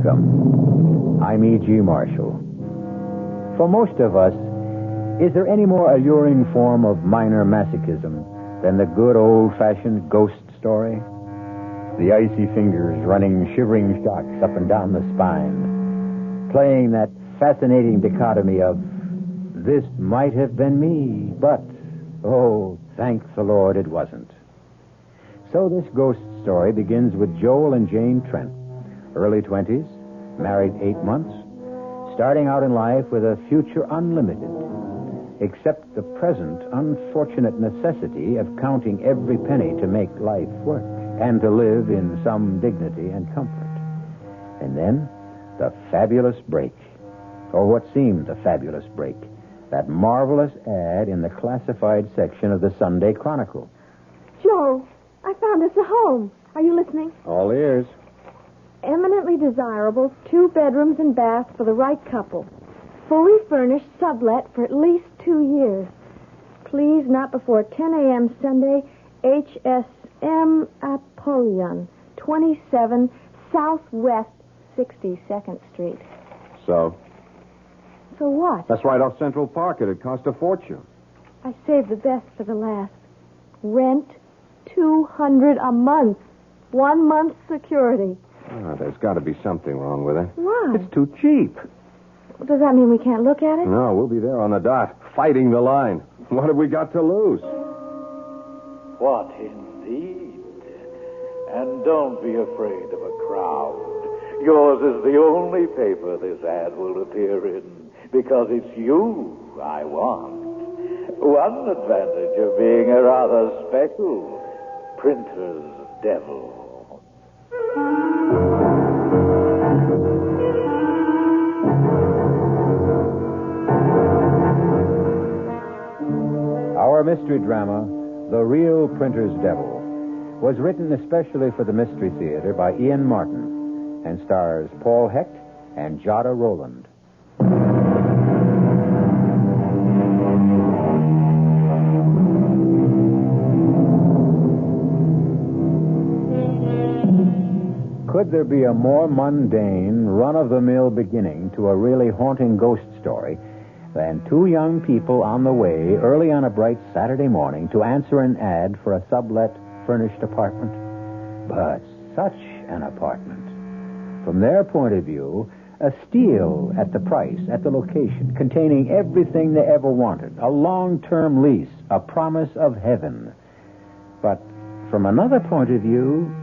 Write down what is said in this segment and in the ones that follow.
Welcome. I'm E.G. Marshall. For most of us, is there any more alluring form of minor masochism than the good old-fashioned ghost story? The icy fingers running shivering shocks up and down the spine, playing that fascinating dichotomy of, this might have been me, but, oh, thank the Lord it wasn't. So this ghost story begins with Joel and Jane Trent, early 20s, married 8 months, starting out in life with a future unlimited, except the present unfortunate necessity of counting every penny to make life work and to live in some dignity and comfort. And then, the fabulous break, or what seemed a fabulous break, that marvelous ad in the classified section of the Sunday Chronicle. Joel, I found us a home. Are you listening? All ears. Eminently desirable, 2 bedrooms and bath for the right couple. Fully furnished, sublet for at least 2 years. Please, not before 10 a.m. Sunday, HSM Apollyon, 27 Southwest 62nd Street. So? So what? That's right off Central Park. It'd cost a fortune. I saved the best for the last. Rent, $200 a month. 1 month's security. There's got to be something wrong with it. Why? It's too cheap. Does that mean we can't look at it? No, we'll be there on the dot, fighting the line. What have we got to lose? What indeed? And don't be afraid of a crowd. Yours is the only paper this ad will appear in, because it's you I want. One advantage of being a rather special printer's devil. Our mystery drama, The Real Printer's Devil, was written especially for the Mystery Theater by Ian Martin and stars Paul Hecht and Jada Rowland. Could there be a more mundane, run-of-the-mill beginning to a really haunting ghost story than 2 young people on the way early on a bright Saturday morning to answer an ad for a sublet furnished apartment? But such an apartment. From their point of view, a steal at the price, at the location, containing everything they ever wanted, a long-term lease, a promise of heaven. But from another point of view,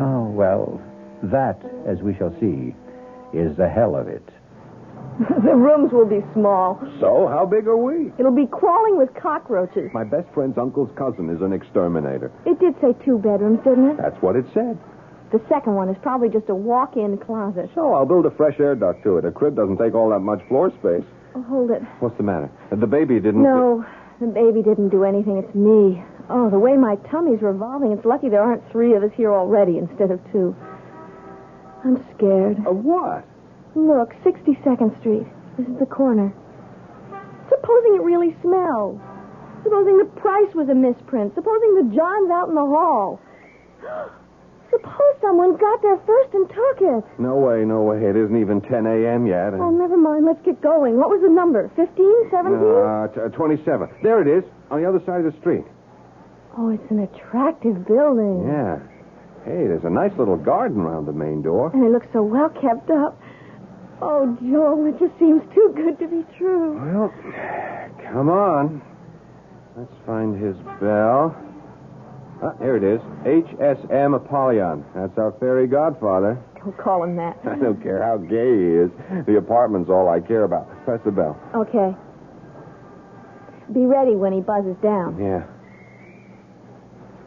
oh, well, that, as we shall see, is the hell of it. The rooms will be small. So, how big are we? It'll be crawling with cockroaches. My best friend's uncle's cousin is an exterminator. It did say 2 bedrooms, didn't it? That's what it said. The second one is probably just a walk-in closet. So, I'll build a fresh air duct to it. A crib doesn't take all that much floor space. Oh, hold it. What's the matter? The baby didn't... No, the baby didn't do anything. It's me. Oh, the way my tummy's revolving, it's lucky there aren't 3 of us here already instead of 2. I'm scared. Of what? Look, 62nd Street. This is the corner. Supposing it really smells. Supposing the price was a misprint. Supposing the John's out in the hall. Suppose someone got there first and took it. No way, no way. It isn't even 10 a.m. yet. Oh, never mind. Let's get going. What was the number? 15? 17? 27. There it is, on the other side of the street. Oh, it's an attractive building. Yeah. Hey, there's a nice little garden around the main door. And it looks so well kept up. Oh, Joel, it just seems too good to be true. Well, come on. Let's find his bell. Ah, here it is. HSM Apollyon. That's our fairy godfather. Don't call him that. I don't care how gay he is. The apartment's all I care about. Press the bell. Okay. Be ready when he buzzes down. Yeah.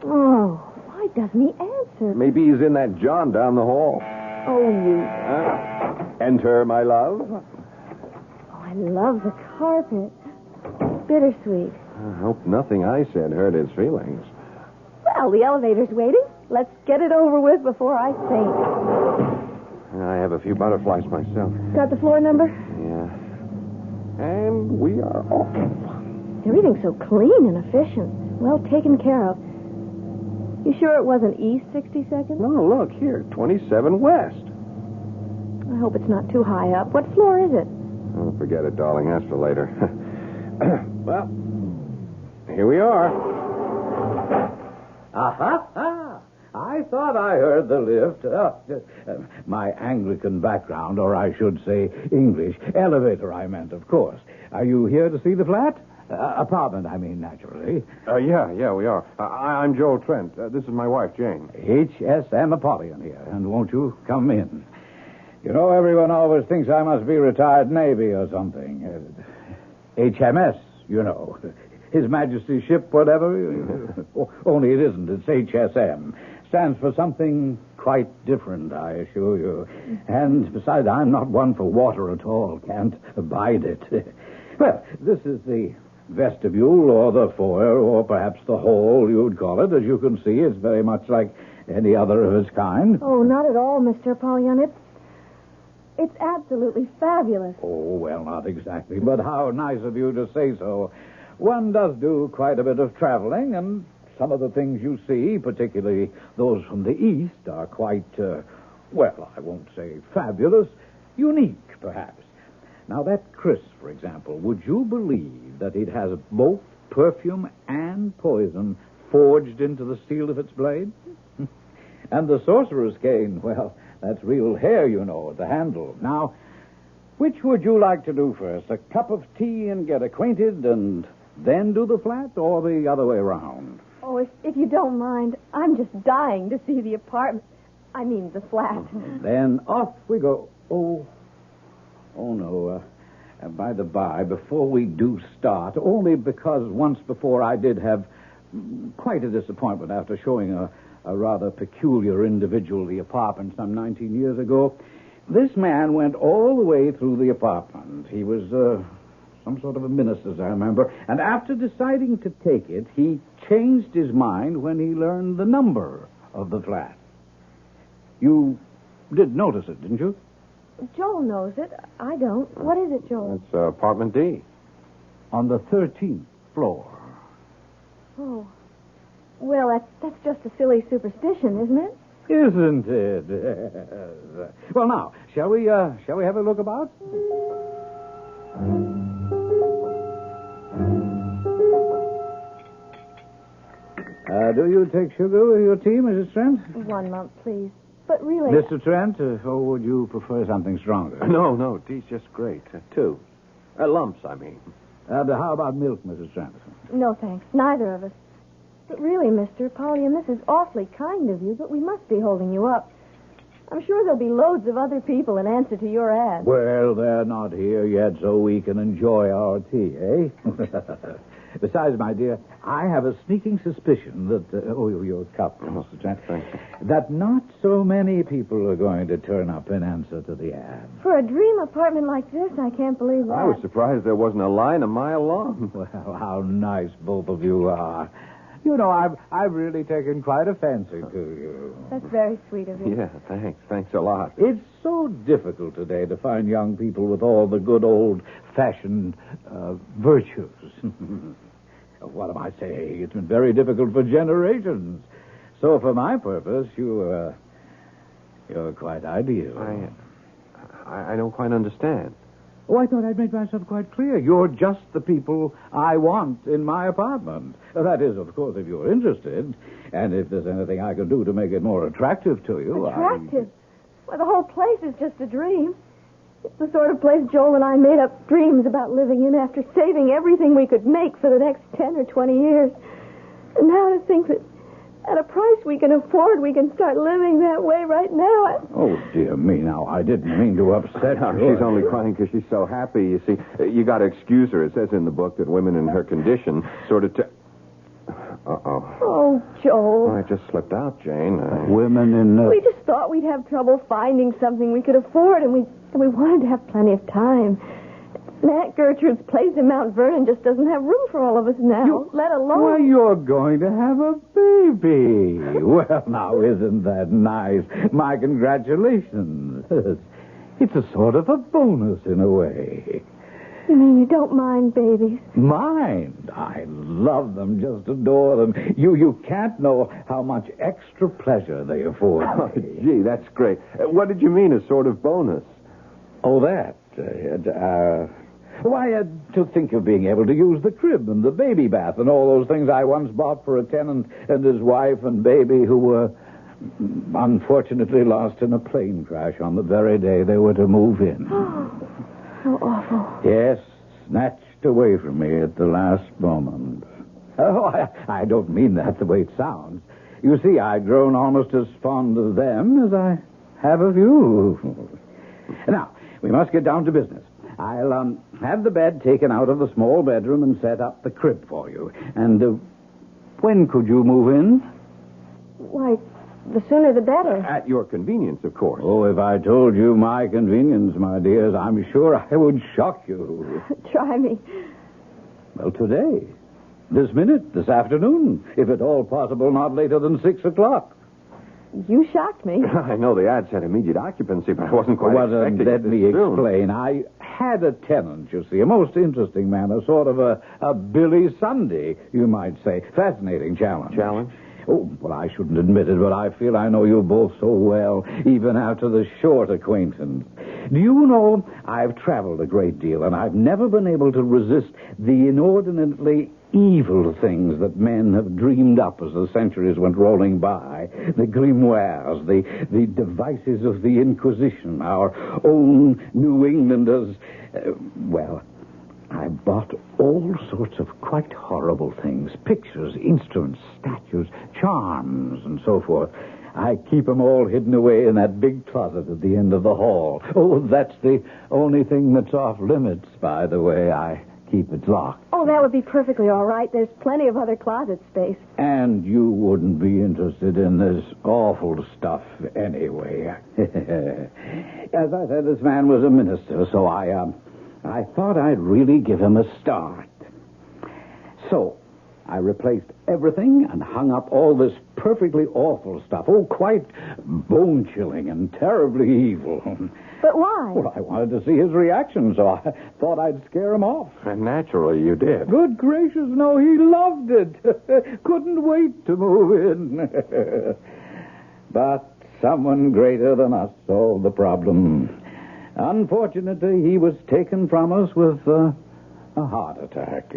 Oh, why doesn't he answer? Maybe he's in that John down the hall. Oh, you... Enter, my love. Oh, I love the carpet. Bittersweet. I hope nothing I said hurt his feelings. Well, the elevator's waiting. Let's get it over with before I faint. I have a few butterflies myself. Got the floor number? Yeah. And we are off. Everything's so clean and efficient. Well taken care of. You sure it wasn't East 62nd? No, look, here, 27 West. I hope it's not too high up. What floor is it? Oh, forget it, darling. That's for later. Well, here we are. Aha! I thought I heard the lift. My Anglican background, or I should say English. Elevator, I meant, of course. Are you here to see the flat? Apartment, I mean, naturally. Yeah, we are. I'm Joel Trent. This is my wife, Jane. HSM Apollyon here, and won't you come in? You know, everyone always thinks I must be retired Navy or something. HMS, you know. His Majesty's ship, whatever. Only it isn't. It's HSM. Stands for something quite different, I assure you. And besides, I'm not one for water at all. Can't abide it. Well, this is the vestibule or the foyer or perhaps the hall, you'd call it. As you can see, it's very much like any other of its kind. Oh, not at all, Mr. Apollyon. It's absolutely fabulous. Oh, well, not exactly, but how nice of you to say so. One does do quite a bit of traveling, and some of the things you see, particularly those from the East, are quite, well, I won't say fabulous, unique, perhaps. Now, that Chris, for example, would you believe that it has both perfume and poison forged into the steel of its blade? And the sorcerer's cane, well, that's real hair, you know, at the handle. Now, which would you like to do first? A cup of tea and get acquainted and then do the flat, or the other way around? Oh, if you don't mind, I'm just dying to see the apartment. I mean, the flat. Then off we go. Oh, no. By the by, before we do start, only because once before I did have quite a disappointment after showing a rather peculiar individual the apartment some 19 years ago. This man went all the way through the apartment. He was some sort of a minister, as I remember. And after deciding to take it, he changed his mind when he learned the number of the flat. You did notice it, didn't you? Joel knows it. I don't. What is it, Joel? It's apartment D. On the 13th floor. Oh. Well, that's just a silly superstition, isn't it? Isn't it? Well, now, shall we have a look about? Do you take sugar with your tea, Mrs. Trent? 1 month, please. But really... Mr. Trent, or would you prefer something stronger? No, tea's just great. 2. Lumps, I mean. How about milk, Mrs. Trent? No, thanks. Neither of us. But really, Mr. Apollyon, this is awfully kind of you, but we must be holding you up. I'm sure there'll be loads of other people in answer to your ad. Well, they're not here yet, so we can enjoy our tea, eh? Besides, my dear, I have a sneaking suspicion that... your cup, Mr. Trent. Thank you. That not so many people are going to turn up in answer to the ad. For a dream apartment like this, I can't believe that. I was surprised there wasn't a line a mile long. Well, how nice both of you are. You know, I've really taken quite a fancy to you. That's very sweet of you. Yeah, thanks. Thanks a lot. It's so difficult today to find young people with all the good old-fashioned virtues. What am I saying? It's been very difficult for generations. So for my purpose, you're quite ideal. I don't quite understand. Oh, I thought I'd made myself quite clear. You're just the people I want in my apartment. That is, of course, if you're interested. And if there's anything I can do to make it more attractive to you. Attractive? Well, the whole place is just a dream. It's the sort of place Joel and I made up dreams about living in after saving everything we could make for the next 10 or 20 years. And now to think that at a price we can afford, we can start living that way right now. Oh, dear me, now, I didn't mean to upset her. She's only crying because she's so happy. You see, you got to excuse her. It says in the book that women in her condition sort of... Uh-oh. Oh, Joel. Oh, it just slipped out, Jane. Women in... We just thought we'd have trouble finding something we could afford, and we wanted to have plenty of time. Aunt Gertrude's place in Mount Vernon just doesn't have room for all of us now, let alone... Why, you're going to have a baby. Well, now, isn't that nice? My congratulations. It's a sort of a bonus in a way. You mean you don't mind babies? Mind? I love them, just adore them. You can't know how much extra pleasure they afford me. Oh, gee, that's great. What did you mean, a sort of bonus? Oh, that. Why, to think of being able to use the crib and the baby bath and all those things I once bought for a tenant and his wife and baby who were unfortunately lost in a plane crash on the very day they were to move in. Oh, how awful. Yes, snatched away from me at the last moment. Oh, I don't mean that the way it sounds. You see, I've grown almost as fond of them as I have of you. Now, we must get down to business. I'll have the bed taken out of the small bedroom and set up the crib for you. And when could you move in? Why, the sooner the better. At your convenience, of course. Oh, if I told you my convenience, my dears, I'm sure I would shock you. Try me. Well, today. This minute, this afternoon. If at all possible, not later than 6 o'clock. You shocked me. I know the ad said immediate occupancy, but I wasn't quite expecting let it me this soon. explain. I had a tenant, you see, a most interesting man, a sort of a Billy Sunday, you might say. Fascinating challenge. Challenge? Oh, well, I shouldn't admit it, but I feel I know you both so well, even after the short acquaintance. Do you know, I've traveled a great deal, and I've never been able to resist the inordinately evil things that men have dreamed up as the centuries went rolling by. The grimoires, the devices of the Inquisition, our own New Englanders. Well, I bought all sorts of quite horrible things. Pictures, instruments, statues, charms, and so forth. I keep them all hidden away in that big closet at the end of the hall. Oh, that's the only thing that's off limits, by the way. I keep it locked. Oh, that would be perfectly all right. There's plenty of other closet space. And you wouldn't be interested in this awful stuff anyway. As I said, this man was a minister, so I thought I'd really give him a start. So, I replaced everything and hung up all this perfectly awful stuff. Oh, quite bone-chilling and terribly evil. But why? Well, I wanted to see his reaction, so I thought I'd scare him off. And naturally, you did. Good gracious, no, he loved it. Couldn't wait to move in. But someone greater than us solved the problem. Unfortunately, he was taken from us with a heart attack.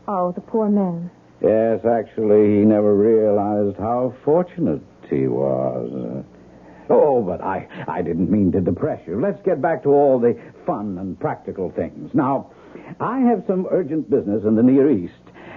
Oh, the poor man. Yes, actually, he never realized how fortunate he was. Oh, but I didn't mean to depress you. Let's get back to all the fun and practical things. Now, I have some urgent business in the Near East,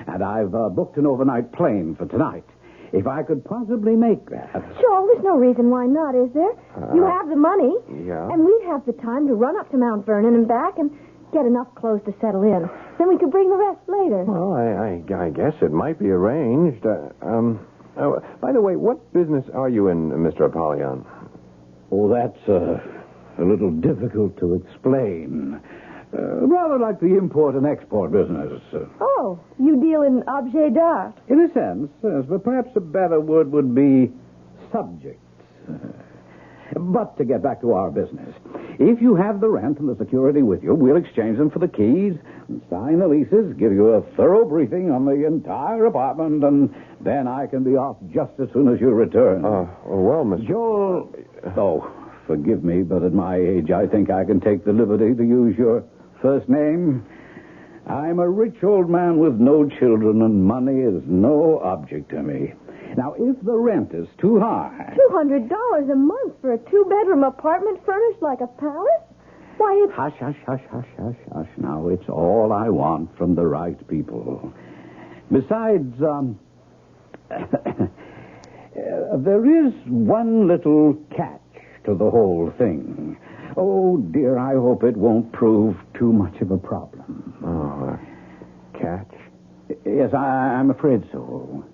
and I've booked an overnight plane for tonight. If I could possibly make that. Joel, there's no reason why not, is there? You have the money. Yeah. And we'd have the time to run up to Mount Vernon and back and get enough clothes to settle in. Then we could bring the rest later. Well, I guess it might be arranged. By the way, what business are you in, Mr. Apollyon? Oh, that's a little difficult to explain. Rather like the import and export business. Oh, you deal in objet d'art. In a sense, yes, but perhaps a better word would be subjects. But to get back to our business, if you have the rent and the security with you, we'll exchange them for the keys, sign the leases, give you a thorough briefing on the entire apartment, and then I can be off just as soon as you return. Well, Mr. Joel... Oh, forgive me, but at my age, I think I can take the liberty to use your first name. I'm a rich old man with no children, and money is no object to me. Now, if the rent is too high... $200 a month for a two-bedroom apartment furnished like a palace? Why, it's... Hush, hush, hush, hush, hush, hush. Now, it's all I want from the right people. Besides, there is one little catch to the whole thing. Oh, dear, I hope it won't prove too much of a problem. Oh, catch? Yes, I'm afraid so.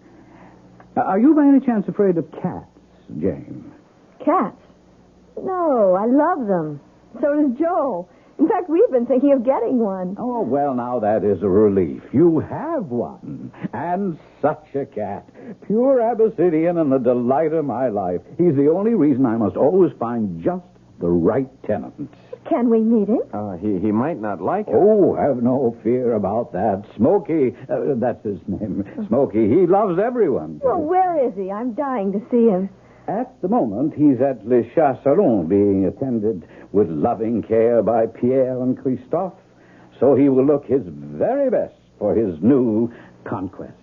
Are you by any chance afraid of cats, Jane? Cats? No, I love them. So does Joel. In fact, we've been thinking of getting one. Oh, well, now that is a relief. You have one. And such a cat. Pure Abyssinian and the delight of my life. He's the only reason I must always find just the right tenant. Can we meet him? He might not like it. Oh, have no fear about that. Smokey, that's his name. Smokey, he loves everyone. Well, where is he? I'm dying to see him. At the moment, he's at Le Chasseron, being attended with loving care by Pierre and Christophe, so he will look his very best for his new conquest.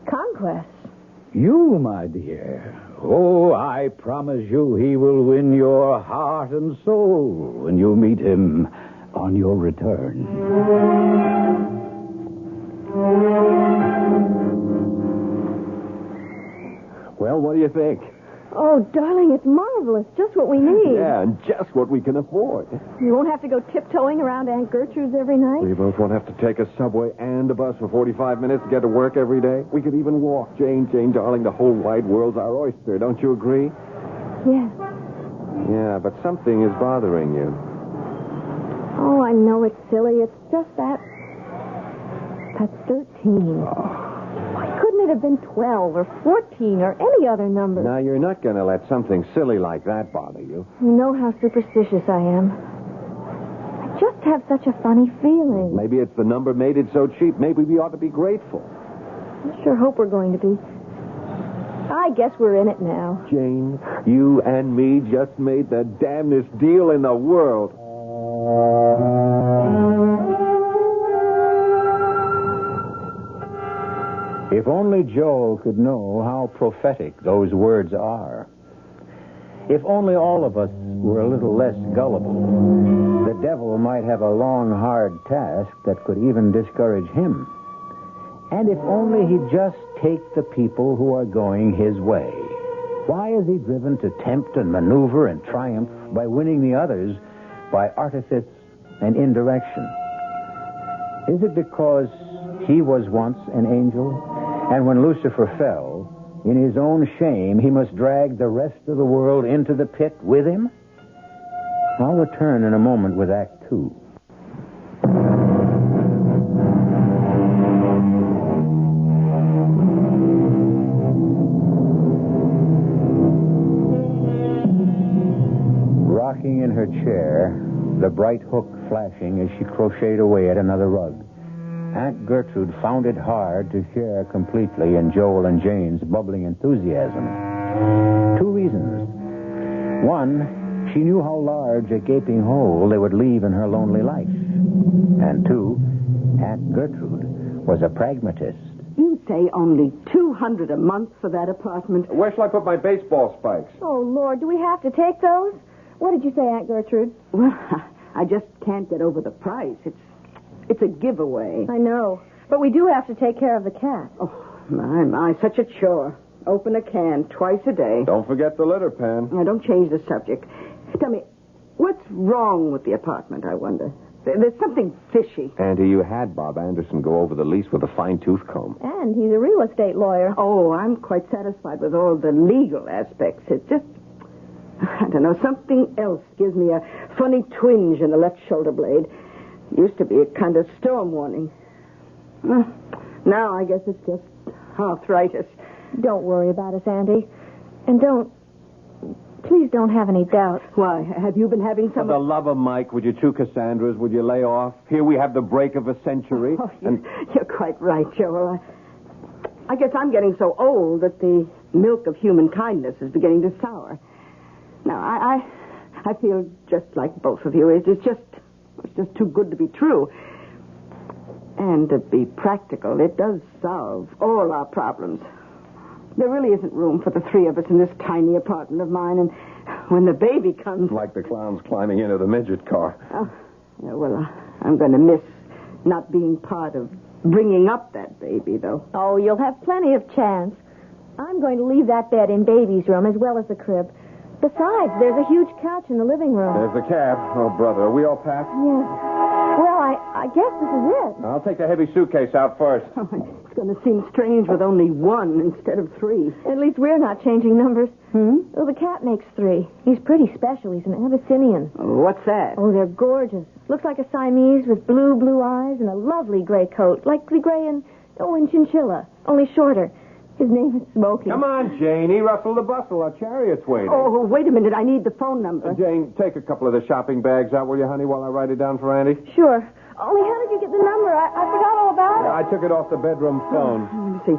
Conquest? You, my dear. Oh, I promise you he will win your heart and soul when you meet him on your return. Well, what do you think? Oh, darling, it's marvelous. Just what we need. Yeah, and just what we can afford. You won't have to go tiptoeing around Aunt Gertrude's every night. We both won't have to take a subway and a bus for 45 minutes to get to work every day. We could even walk. Jane, darling, the whole wide world's our oyster. Don't you agree? Yes. Yeah, but something is bothering you. Oh, I know it's silly. It's just that 13. Why couldn't it have been 12 or 14 or any other number? Now, you're not going to let something silly like that bother you. You know how superstitious I am. I just have such a funny feeling. Maybe it's the number made it so cheap. Maybe we ought to be grateful. I sure hope we're going to be. I guess we're in it now. Jane, you and me just made the damnedest deal in the world. If only Joel could know how prophetic those words are. If only all of us were a little less gullible, the devil might have a long, hard task that could even discourage him. And if only he'd just take the people who are going his way. Why is he driven to tempt and maneuver and triumph by winning the others by artifice and indirection? Is it because he was once an angel, and when Lucifer fell, in his own shame, he must drag the rest of the world into the pit with him? I'll return in a moment with Act 2. Rocking in her chair, the bright hook flashing as she crocheted away at another rug, Aunt Gertrude found it hard to share completely in Joel and Jane's bubbling enthusiasm. 2 reasons. One, she knew how large a gaping hole they would leave in her lonely life. And 2, Aunt Gertrude was a pragmatist. You say only $200 a month for that apartment. Where shall I put my baseball spikes? Oh, Lord, do we have to take those? What did you say, Aunt Gertrude? Well, I just can't get over the price. It's a giveaway. I know. But we do have to take care of the cat. Oh, my, such a chore. Open a can twice a day. Don't forget the litter pan. Now, don't change the subject. Tell me, what's wrong with the apartment, I wonder? There's something fishy. Auntie, you had Bob Anderson go over the lease with a fine-tooth comb. And he's a real estate lawyer. Oh, I'm quite satisfied with all the legal aspects. It's just, I don't know, something else gives me a funny twinge in the left shoulder blade. Used to be a kind of storm warning. Now I guess it's just arthritis. Don't worry about us, Auntie. And please don't have any doubts. Why, have you been having some... For the love of Mike, would you 2 Cassandras, would you lay off? Here we have the break of a century. Oh, you're quite right, Joel. I guess I'm getting so old that the milk of human kindness is beginning to sour. Now, I feel just like both of you. It's just too good to be true. And to be practical, it does solve all our problems. There really isn't room for the 3 of us in this tiny apartment of mine, and when the baby comes... Like the clowns climbing into the midget car. Oh, yeah, well, I'm going to miss not being part of bringing up that baby, though. Oh, you'll have plenty of chance. I'm going to leave that bed in Baby's room as well as the crib. Besides, there's a huge couch in the living room. There's the cab. Oh, brother, are we all packed? Yes. Well, I guess this is it. I'll take the heavy suitcase out first. Oh, it's going to seem strange with only 1 instead of 3. At least we're not changing numbers. Well, the cat makes 3. He's pretty special. He's an Abyssinian. Oh, what's that? Oh, they're gorgeous. Looks like a Siamese with blue eyes and a lovely gray coat, like the gray in Chinchilla, only shorter. His name is Smokey. Come on, Jane. He ruffled the bustle. Our chariot's waiting. Oh, wait a minute. I need the phone number. Jane, take a couple of the shopping bags out, will you, honey, while I write it down for Andy? Sure. Only how did you get the number? I forgot all about it. I took it off the bedroom phone. Let me see.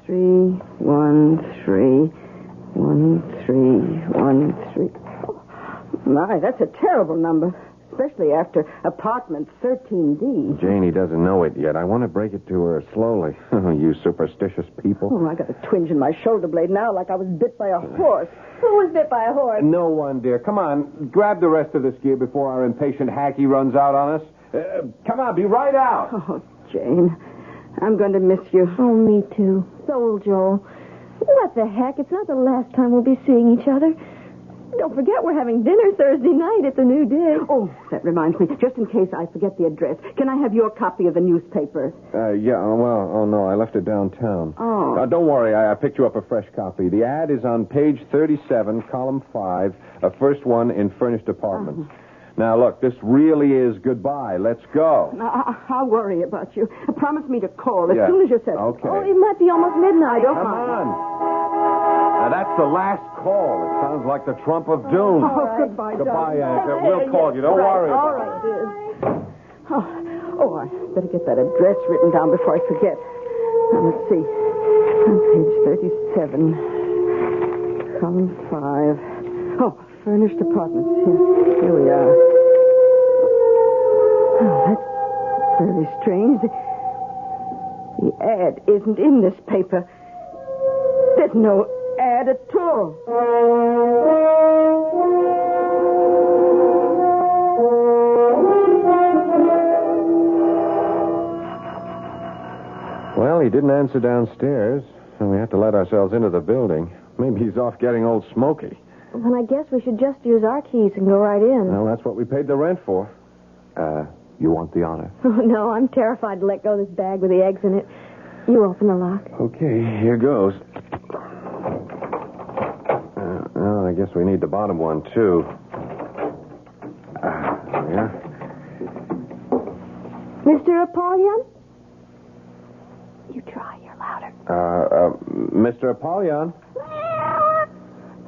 313. 1313. Oh, my, that's a terrible number. Especially after apartment 13D. Janie doesn't know it yet. I want to break it to her slowly. You superstitious people. Oh, I got a twinge in my shoulder blade now like I was bit by a horse. Who was bit by a horse? No one, dear. Come on. Grab the rest of this gear before our impatient hacky runs out on us. Come on, be right out. Oh, Jane, I'm going to miss you. Oh, me too. So will Joel. What the heck? It's not the last time we'll be seeing each other. Don't forget we're having dinner Thursday night at the New Dig. Oh, that reminds me. Just in case I forget the address, can I have your copy of the newspaper? Yeah, oh no, I left it downtown. Oh. Don't worry, I picked you up a fresh copy. The ad is on page 37, column 5, first one in furnished apartments. Now, look, this really is goodbye. Let's go. I'll worry about you. Promise me to call as soon as you're settled. Okay. Oh, it might be almost midnight. Don't Come mind. on. Now, that's the last call. It sounds like the trump of doom. Oh, goodbye, Goodbye, darling. Anita. We'll call you. Don't worry All about right, dear. Oh, I better get that address written down before I forget. Now, let's see. On page 37, column 5. Oh, furnished apartments. Here we are. Oh, that's very strange. The ad isn't in this paper. There's no ad at all. Well, he didn't answer downstairs, so we had to let ourselves into the building. Maybe he's off getting old Smoky. Then I guess we should just use our keys and go right in. Well, that's what we paid the rent for. You want the honor? Oh, no, I'm terrified to let go of this bag with the eggs in it. You open the lock. Okay, here goes. Well, I guess we need the bottom one, too. Yeah. Mr. Apollyon? You try, you're louder. Mr. Apollyon?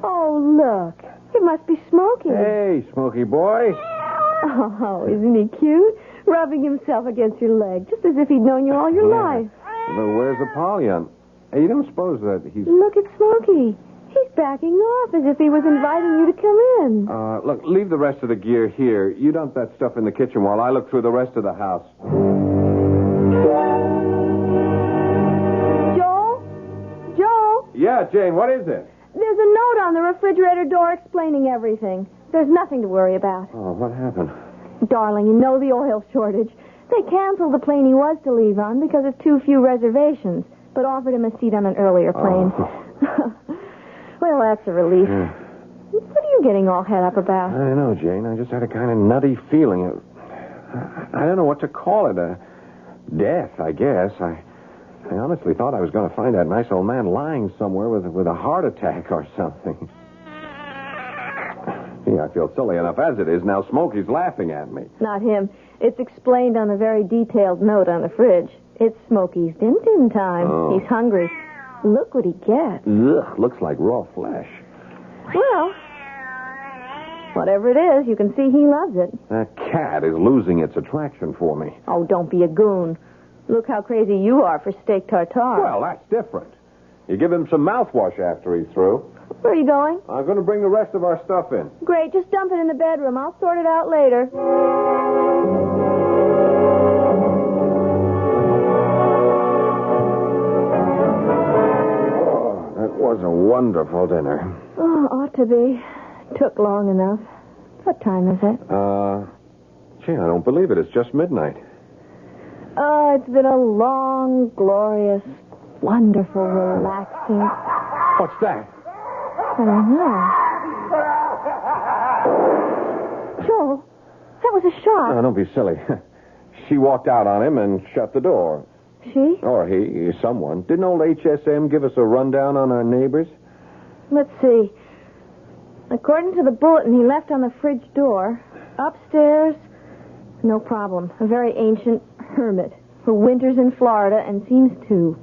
Oh, look. It must be Smokey. Hey, Smoky boy. Oh, isn't he cute? Rubbing himself against your leg, just as if he'd known you all your life. But where's Apollyon? Hey, you don't suppose that he's... Look at Smokey. He's backing off as if he was inviting you to come in. Look, leave the rest of the gear here. You dump that stuff in the kitchen while I look through the rest of the house. Joel? Yeah, Jane, what is it? There's a note on the refrigerator door explaining everything. There's nothing to worry about. Oh, what happened? Darling, you know the oil shortage. They canceled the plane he was to leave on because of too few reservations, but offered him a seat on an earlier plane. Oh. Well, that's a relief. Yeah. What are you getting all head up about? I don't know, Jane. I just had a kind of nutty feeling. I don't know what to call it. Death, I guess. I honestly thought I was going to find that nice old man lying somewhere with a heart attack or something. Yeah, I feel silly enough as it is. Now Smokey's laughing at me. Not him. It's explained on a very detailed note on the fridge. It's Smokey's din-din time. Oh. He's hungry. Look what he gets. Ugh, looks like raw flesh. Well, whatever it is, you can see he loves it. That cat is losing its attraction for me. Oh, don't be a goon. Look how crazy you are for steak tartare. Well, that's different. You give him some mouthwash after he's through. Where are you going? I'm going to bring the rest of our stuff in. Great, just dump it in the bedroom. I'll sort it out later. Oh, that was a wonderful dinner. Oh, ought to be. Took long enough. What time is it? Gee, I don't believe it. It's just midnight. Oh, it's been a long, glorious, wonderful, relaxing... What's that? I don't know. Joel, that was a shot. Oh, don't be silly. She walked out on him and shut the door. She? Or he, someone. Didn't old HSM give us a rundown on our neighbors? Let's see. According to the bulletin he left on the fridge door, upstairs, no problem. A very ancient hermit who winters in Florida and seems to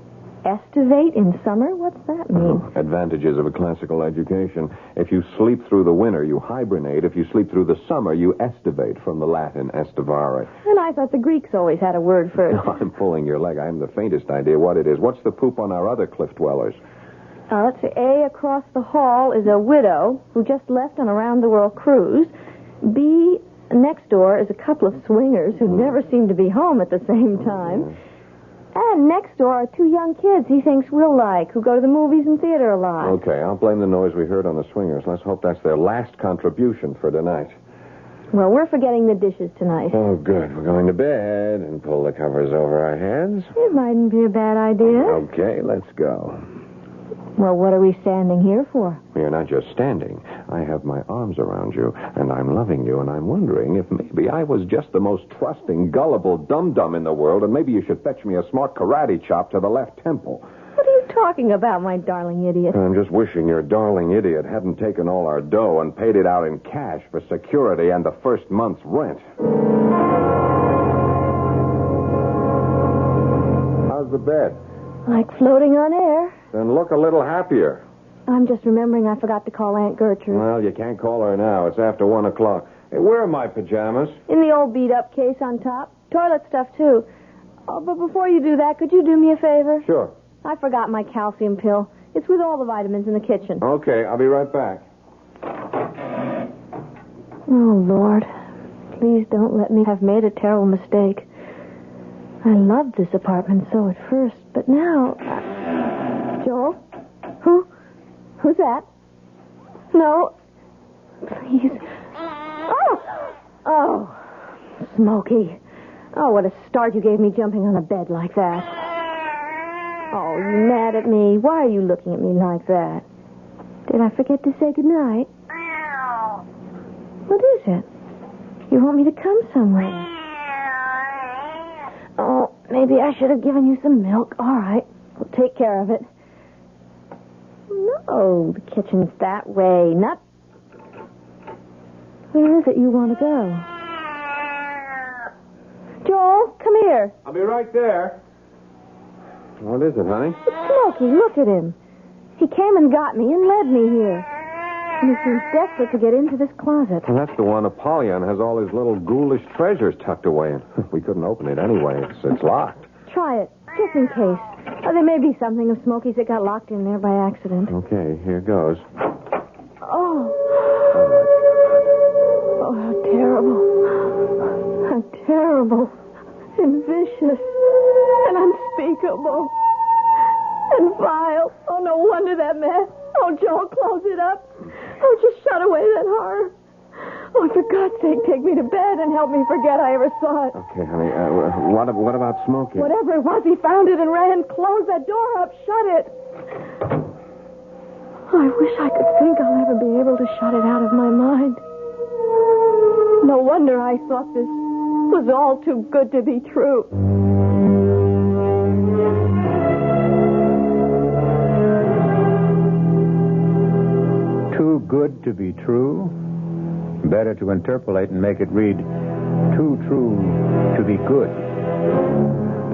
estivate in summer. What's that mean? Advantages of a classical education. If you sleep through the winter, you hibernate. If you sleep through the summer, you estivate, from the Latin estivare. And I thought the Greeks always had a word for it. No, I'm pulling your leg. I haven't the faintest idea what it is. What's the poop on our other cliff dwellers? Let's see. A, across the hall is a widow who just left on a round-the-world cruise. B, next door is a couple of swingers who never seem to be home at the same time. And next door are two young kids he thinks we'll like, who go to the movies and theater a lot. Okay, I'll blame the noise we heard on the swingers. Let's hope that's their last contribution for tonight. Well, we're forgetting the dishes tonight. Oh, good. We're going to bed and pull the covers over our heads. It mightn't be a bad idea. Okay, let's go. Well, what are we standing here for? You're not just standing. I have my arms around you, and I'm loving you, and I'm wondering if maybe I was just the most trusting, gullible dum-dum in the world, and maybe you should fetch me a smart karate chop to the left temple. What are you talking about, my darling idiot? I'm just wishing your darling idiot hadn't taken all our dough and paid it out in cash for security and the first month's rent. How's the bed? Like floating on air. Then look a little happier. I'm just remembering I forgot to call Aunt Gertrude. Well, you can't call her now. It's after 1 o'clock. Hey, where are my pajamas? In the old beat-up case on top. Toilet stuff, too. Oh, but before you do that, could you do me a favor? Sure. I forgot my calcium pill. It's with all the vitamins in the kitchen. Okay, I'll be right back. Oh, Lord. Please don't let me have made a terrible mistake. I loved this apartment so at first, but now... Joel? Who's that? No. Please. Oh, Smokey. Oh, what a start you gave me jumping on a bed like that. Oh, you mad at me? Why are you looking at me like that? Did I forget to say goodnight? What is it? You want me to come somewhere? Oh, maybe I should have given you some milk. All right. We'll take care of it. No, the kitchen's that way. Not... Where is it you want to go? Joel, come here. I'll be right there. What is it, honey? It's Smokey. Look at him. He came and got me and led me here. And he seems desperate to get into this closet. Well, that's the one Apollyon has all his little ghoulish treasures tucked away in. We couldn't open it anyway. It's locked. Try it, just in case. There may be something of Smokey's that got locked in there by accident. Okay, here goes. Oh, how terrible. How terrible. And vicious. And unspeakable. And vile. Oh, no wonder that mess. Oh, Joel, close it up. Oh, just shut away that horror. Oh, for God's sake, take me to bed and help me forget I ever saw it. Okay, honey. What about Smokey? Whatever it was, he found it and ran. Close that door up. Shut it. Oh, I wish I could think I'll ever be able to shut it out of my mind. No wonder I thought this was all too good to be true. Too good to be true? Better to interpolate and make it read, too true to be good.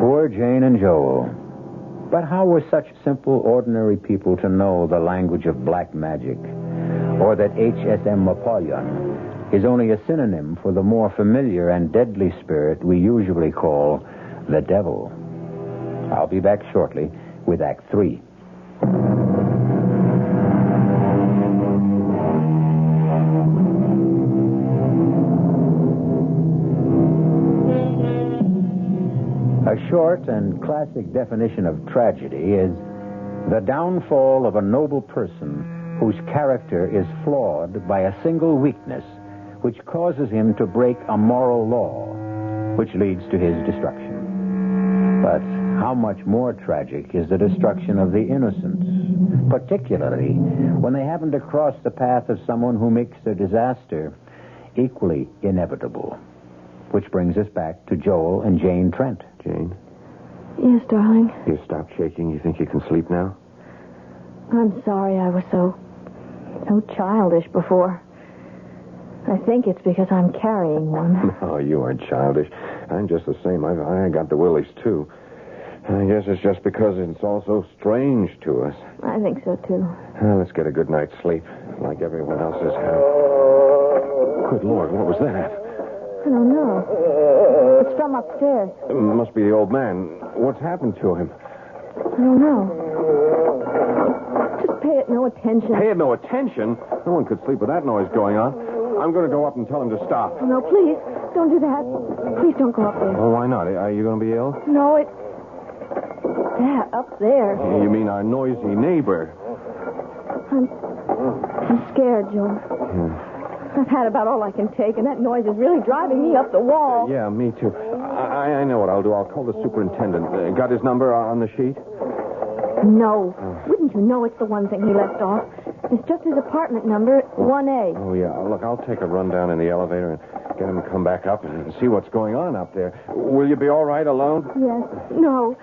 Poor Jane and Joel. But how were such simple, ordinary people to know the language of black magic? Or that HSM Apollyon is only a synonym for the more familiar and deadly spirit we usually call the devil? I'll be back shortly with Act 3. A short and classic definition of tragedy is the downfall of a noble person whose character is flawed by a single weakness which causes him to break a moral law, which leads to his destruction. But how much more tragic is the destruction of the innocents, particularly when they happen to cross the path of someone who makes their disaster equally inevitable. Which brings us back to Joel and Jane Trent. Jane? Yes, darling. You stopped shaking? You think you can sleep now? I'm sorry I was so childish before. I think it's because I'm carrying one. No, you aren't childish. I'm just the same. I got the willies, too. I guess it's just because it's all so strange to us. I think so, too. Let's get a good night's sleep, like everyone else's have. Good Lord, what was that? I don't know. It's from upstairs. It must be the old man. What's happened to him? I don't know. pay it no attention. Pay it no attention? No one could sleep with that noise going on. I'm going to go up and tell him to stop. Oh, no, please. Don't do that. Please don't go up there. Oh, why not? Are you going to be ill? No, it's... that, up there. You mean our noisy neighbor? I'm scared, Joe. I've had about all I can take, and that noise is really driving me up the wall. Yeah, me too. I know what I'll do. I'll call the superintendent. Got his number on the sheet? No. Wouldn't you know it's the one thing he left off? It's just his apartment number, 1A. Oh, yeah. Look, I'll take a run down in the elevator and get him to come back up and see what's going on up there. Will you be all right alone? Yes. No.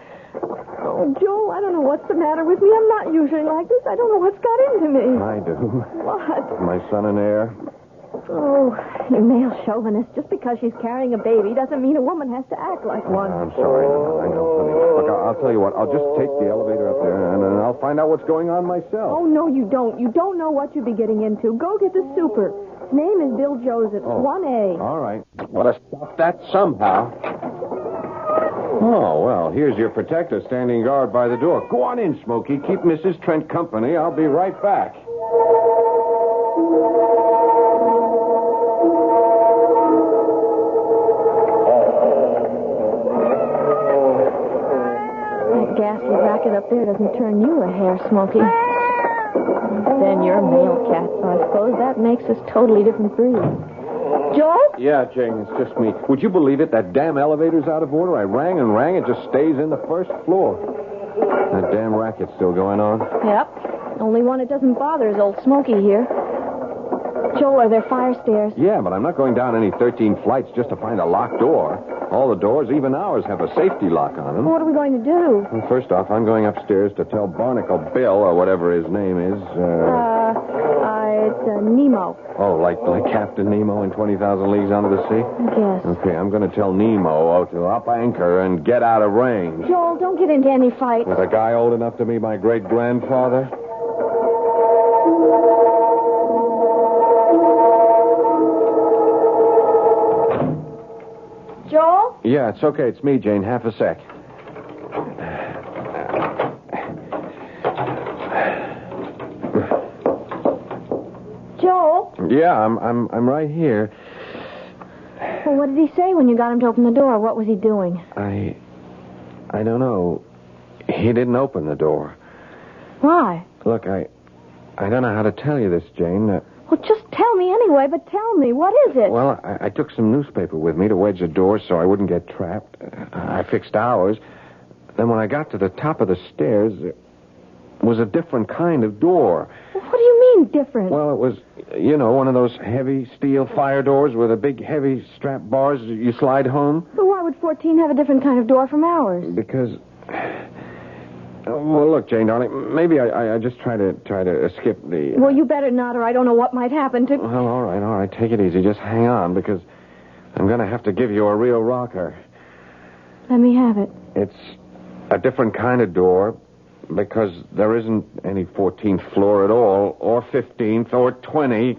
Oh, Joel, I don't know what's the matter with me. I'm not usually like this. I don't know what's got into me. I do. What? My son and heir. Oh, you male chauvinist. Just because she's carrying a baby doesn't mean a woman has to act like one. I'm sorry. I know, honey. Look, I'll tell you what. I'll just take the elevator up there, and I'll find out what's going on myself. Oh, no, you don't. You don't know what you'd be getting into. Go get the super. His name is Bill Joseph, 1A. All right. Well, to stop that somehow. Oh, well, here's your protector standing guard by the door. Go on in, Smokey. Keep Mrs. Trent company. I'll be right back. That ghastly racket up there doesn't turn you a hair, Smokey. Then you're a male cat, so I suppose that makes us totally different breeds. Joel? Yeah, Jane, it's just me. Would you believe it? That damn elevator's out of order. I rang and rang. It just stays in the first floor. That damn racket's still going on. Yep. Only one it doesn't bother is old Smokey here. Joel, are there fire stairs? Yeah, but I'm not going down any 13 flights just to find a locked door. All the doors, even ours, have a safety lock on them. What are we going to do? Well, first off, I'm going upstairs to tell Barnacle Bill, or whatever his name is. It's Nemo. Oh, like Captain Nemo in 20,000 Leagues Under the Sea? I guess. Okay, I'm going to tell Nemo to up anchor and get out of range. Joel, don't get into any fight. With a guy old enough to be my great-grandfather? Joel? Yeah, it's okay. It's me, Jane. Half a sec. Joel? Yeah, I'm right here. Well, what did he say when you got him to open the door? What was he doing? I don't know. He didn't open the door. Why? Look, I don't know how to tell you this, Jane. Well, just tell me anyway, but tell me. What is it? Well, I took some newspaper with me to wedge the door so I wouldn't get trapped. I fixed ours. Then when I got to the top of the stairs, it was a different kind of door. What do you mean, different? Well, it was, one of those heavy steel fire doors with a big, heavy strap bars you slide home. But why would 14 have a different kind of door from ours? Because... Well, look, Jane, darling, maybe I just try to skip the... Well, you better not, or I don't know what might happen to... Well, all right. Take it easy. Just hang on, because I'm going to have to give you a real rocker. Let me have it. It's a different kind of door, because there isn't any 14th floor at all, or 15th, or 20.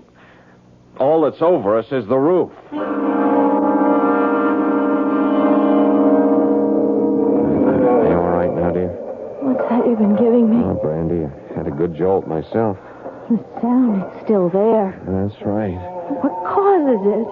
All that's over us is the roof. What's that you've been giving me? Oh, Brandy, I had a good jolt myself. The sound, it's still there. That's right. What causes it?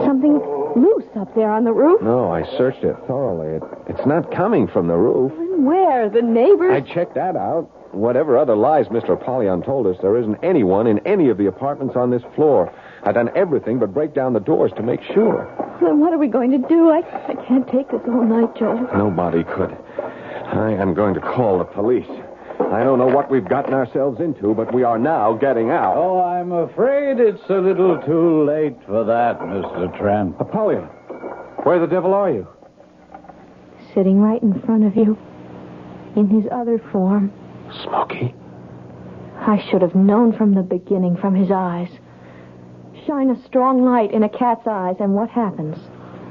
Something loose up there on the roof? No, I searched it thoroughly. It's not coming from the roof. Where? The neighbors? I checked that out. Whatever other lies Mr. Apollyon told us, there isn't anyone in any of the apartments on this floor. I've done everything but break down the doors to make sure. Then what are we going to do? I can't take this all night, Joe. Nobody could. I am going to call the police. I don't know what we've gotten ourselves into, but we are now getting out. Oh, I'm afraid it's a little too late for that, Mr. Trent. Apollyon, where the devil are you? Sitting right in front of you. In his other form. Smokey. I should have known from the beginning, from his eyes. Shine a strong light in a cat's eyes, and what happens?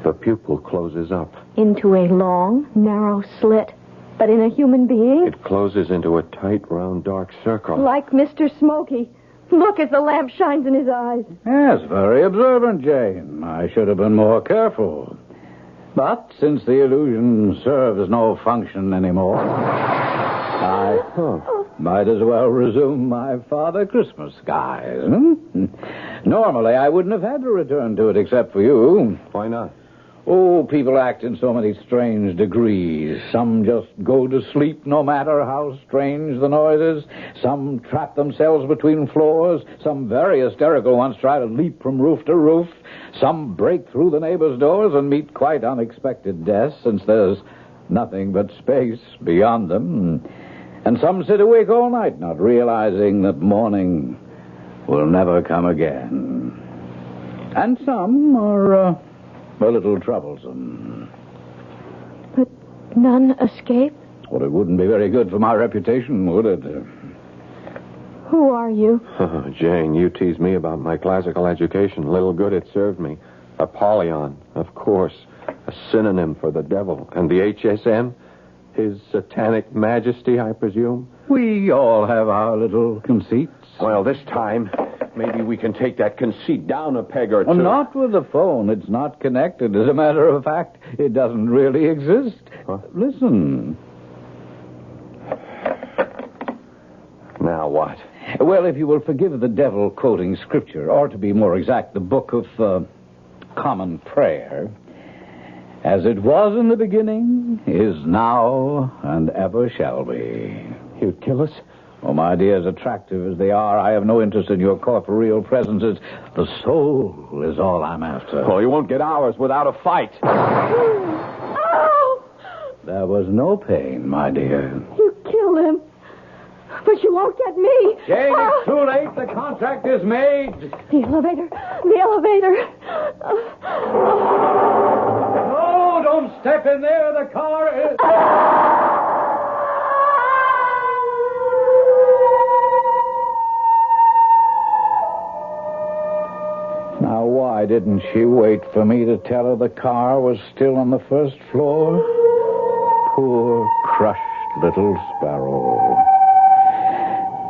The pupil closes up. Into a long, narrow slit. But in a human being? It closes into a tight, round, dark circle. Like Mr. Smokey. Look as the lamp shines in his eyes. Yes, very observant, Jane. I should have been more careful. But since the illusion serves no function anymore, Oh, Might as well resume my Father Christmas guise. Normally, I wouldn't have had to return to it except for you. Why not? Oh, people act in so many strange degrees. Some just go to sleep no matter how strange the noise is. Some trap themselves between floors. Some very hysterical ones try to leap from roof to roof. Some break through the neighbors' doors and meet quite unexpected deaths, since there's nothing but space beyond them. And some sit awake all night, not realizing that morning will never come again. And some are a little troublesome. But none escape? Well, it wouldn't be very good for my reputation, would it? Who are you? Oh, Jane, you tease me about my classical education. Little good it served me. Apollyon, of course. A synonym for the devil. And the HSM? His satanic majesty, I presume? We all have our little conceits. Well, this time, maybe we can take that conceit down a peg or two. Well, not with the phone. It's not connected. As a matter of fact, it doesn't really exist. Huh? Listen. Now what? Well, if you will forgive the devil quoting scripture, or to be more exact, the book of common prayer, as it was in the beginning, is now, and ever shall be. You'd kill us? Oh, my dear, as attractive as they are, I have no interest in your corporeal presences. The soul is all I'm after. Oh, you won't get ours without a fight. Oh! There was no pain, my dear. You killed him. But you won't get me. Jane, it's too late. The contract is made. The elevator. The elevator. No, don't step in there. The car is... Now, why didn't she wait for me to tell her the car was still on the first floor? Poor, crushed little sparrow.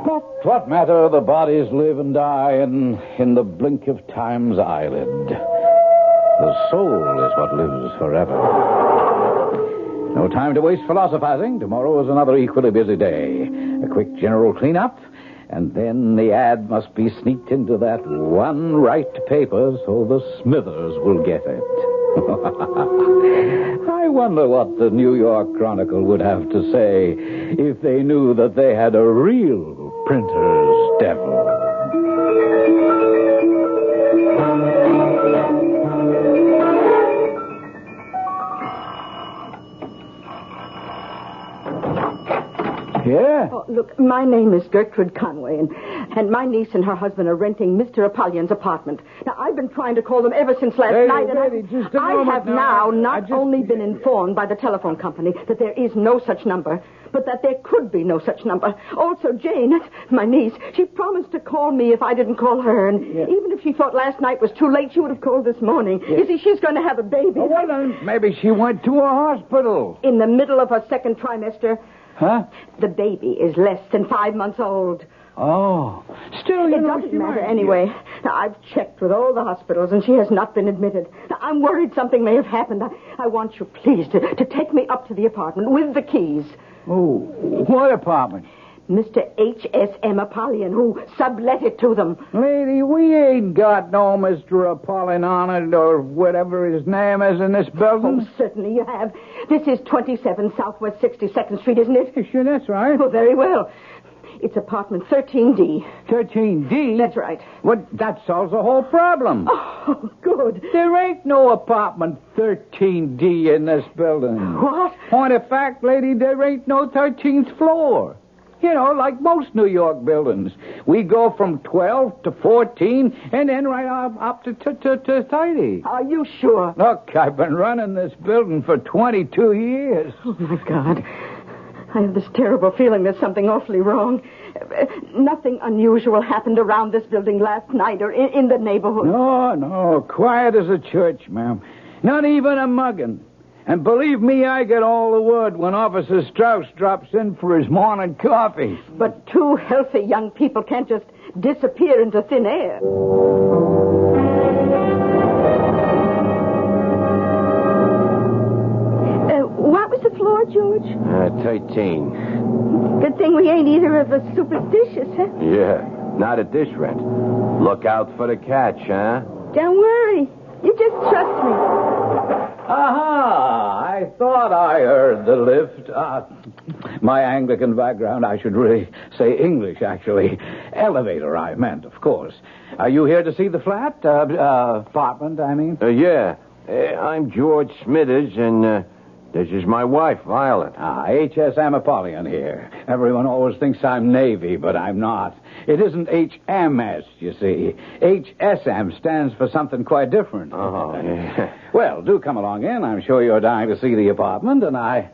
But what matter? The bodies live and die in the blink of time's eyelid. The soul is what lives forever. No time to waste philosophizing. Tomorrow is another equally busy day. A quick general cleanup, and then the ad must be sneaked into that one right paper so the Smithers will get it. I wonder what the New York Chronicle would have to say if they knew that they had a real printer's devil. Yeah? Oh, look, my name is Gertrude Conway, and my niece and her husband are renting Mr. Apollyon's apartment. Now, I've been trying to call them ever since last night, and I have now not only been informed by the telephone company that there is no such number, but that there could be no such number. Also, Jane, my niece, she promised to call me if I didn't call her, and even if she thought last night was too late, she would have called this morning. You see, she's going to have a baby. Oh, well, then maybe she went to a hospital. In the middle of her second trimester. Huh? The baby is less than 5 months old. Oh. Still, it doesn't matter anyway. Now, I've checked with all the hospitals, and she has not been admitted. Now, I'm worried something may have happened. I want you, please, to take me up to the apartment with the keys. Oh, what apartment? Mr. H.S.M. Apollyon, who sublet it to them. Lady, we ain't got no Mr. Apollyon on it, or whatever his name is in this building. Oh, certainly you have. This is 27 Southwest 62nd Street, isn't it? Sure, that's right. Oh, very well. It's apartment 13D. 13D? That's right. Well, that solves the whole problem. Oh, good. There ain't no apartment 13D in this building. What? Point of fact, lady, there ain't no 13th floor. You know, like most New York buildings. We go from 12 to 14 and then right up to 30. Are you sure? Look, I've been running this building for 22 years. Oh, my God. I have this terrible feeling there's something awfully wrong. Nothing unusual happened around this building last night or in the neighborhood. No. Quiet as a church, ma'am. Not even a mugging. And believe me, I get all the word when Officer Strauss drops in for his morning coffee. But two healthy young people can't just disappear into thin air. What was the floor, George? 13. Good Good thing we ain't either of us superstitious, huh? Yeah, not at this rent. Look out for the catch, huh? Don't worry. You just trust me. Aha! I thought I heard the lift. My Anglican background, I should really say English, actually. Elevator, I meant, of course. Are you here to see the flat? Apartment, I mean? Yeah. I'm George Smithers, and this is my wife, Violet. HSM Apollyon here. Everyone always thinks I'm Navy, but I'm not. It isn't HMS, you see. HSM stands for something quite different. Oh, yeah. Well, do come along in. I'm sure you're dying to see the apartment, and I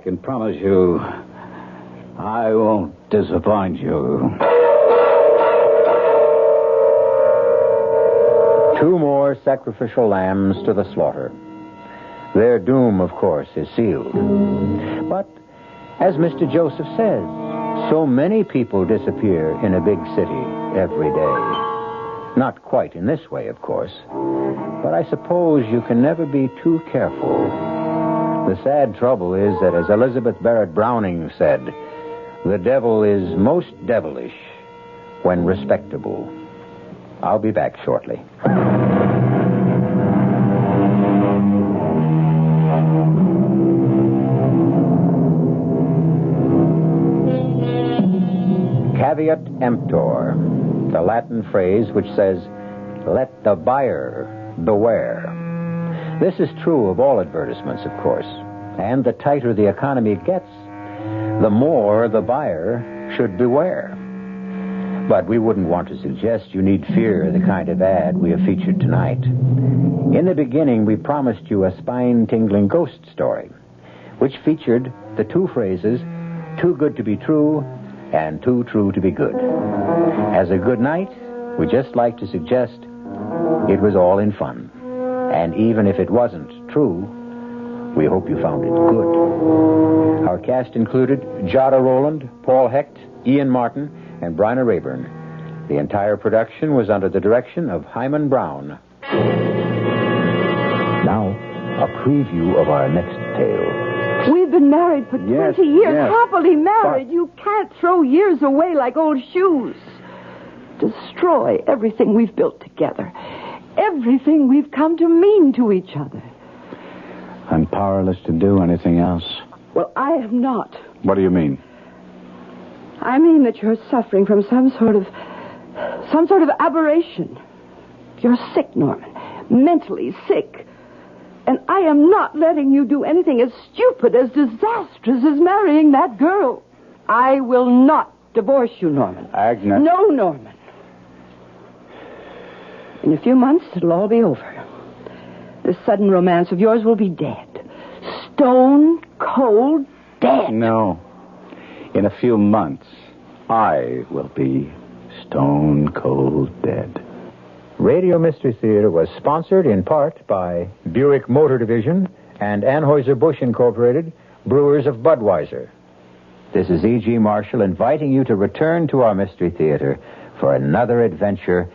can promise you I won't disappoint you. 2 more sacrificial lambs to the slaughter. Their doom, of course, is sealed. But, as Mr. Joseph says, so many people disappear in a big city every day. Not quite in this way, of course. But I suppose you can never be too careful. The sad trouble is that, as Elizabeth Barrett Browning said, the devil is most devilish when respectable. I'll be back shortly. Caveat emptor, the Latin phrase which says, let the buyer beware. This is true of all advertisements, of course. And the tighter the economy gets, the more the buyer should beware. But we wouldn't want to suggest you need fear the kind of ad we have featured tonight. In the beginning, we promised you a spine-tingling ghost story, which featured the 2 phrases, too good to be true and too true to be good. As a good night, we just like to suggest it was all in fun. And even if it wasn't true, we hope you found it good. Our cast included Jada Rowland, Paul Hecht, Ian Martin, and Bryna Rayburn. The entire production was under the direction of Himan Brown. Now, a preview of our next tale. We've been married for 20 years, happily married. But you can't throw years away like old shoes. Destroy everything we've built together. Everything we've come to mean to each other. I'm powerless to do anything else. Well, I am not. What do you mean? I mean that you're suffering from some sort of aberration. You're sick, Norman. Mentally sick. And I am not letting you do anything as stupid, as disastrous as marrying that girl. I will not divorce you, Norman. Agnes. No, Norman. In a few months, it'll all be over. This sudden romance of yours will be dead. Stone cold dead. No. In a few months, I will be stone cold dead. Radio Mystery Theater was sponsored in part by Buick Motor Division and Anheuser-Busch Incorporated, brewers of Budweiser. This is E.G. Marshall inviting you to return to our Mystery Theater for another adventure